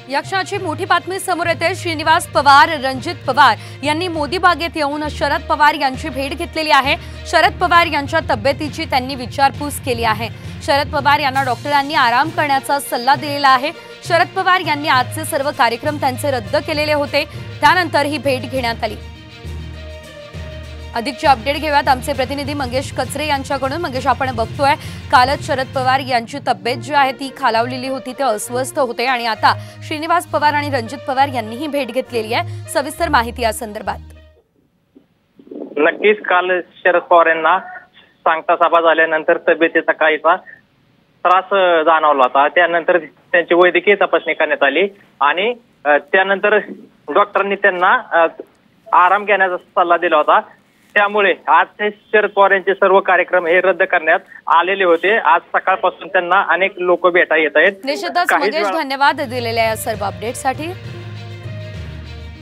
या क्षणाची मोठी बातमी समोर येते। श्रीनिवास पवार, रणजित पवार यांनी मोदी बागेत येऊन शरद पवार यांची भेट घेतलेली आहे। शरद पवार यांच्या तब्येतीची त्यांनी विचारपूस केली आहे। शरद पवार यांना डॉक्टरांनी आराम करण्याचा सल्ला दिलेला आहे। शरद पवार यांनी आजचे सर्व कार्यक्रम त्यांचे रद्द केलेले होते, त्यानंतर ही भेट घेण्यात आली। अधिकची अपडेट घेऊयात आमचे प्रतिनिधी मंगेश कचरे यांच्याकडून। मंगेश, आपण बघतोय कालच शरद पवार यांची तब्येत जी आहे ती खालावलेली होती, ते अस्वस्थ होते आणि आता श्रीनिवास पवार आणि रणजित पवार यांनीही भेट घेतलेली आहे। सविस्तर माहिती या संदर्भात। नक्कीच काल शरद पवार यांना सांगता सभा झाल्यानंतर तब्येतीचा काहीसा त्रास जाणवला होता। त्यानंतर त्यांची वैद्यकीय तपासणी करण्यात आली आणि त्यानंतर डॉक्टरांनी त्यांना आराम घेण्याचा सल्ला दिला होता। त्यामुळे आज शरद पवार यांचे सर्व कार्यक्रम हे रद्द करण्यात आलेले होते। आज सकाळपासून त्यांना अनेक लोक भेटा येत आहेत। निश्चितच मंगेश, धन्यवाद दिलेल्या या सर्व अपडेटसाठी।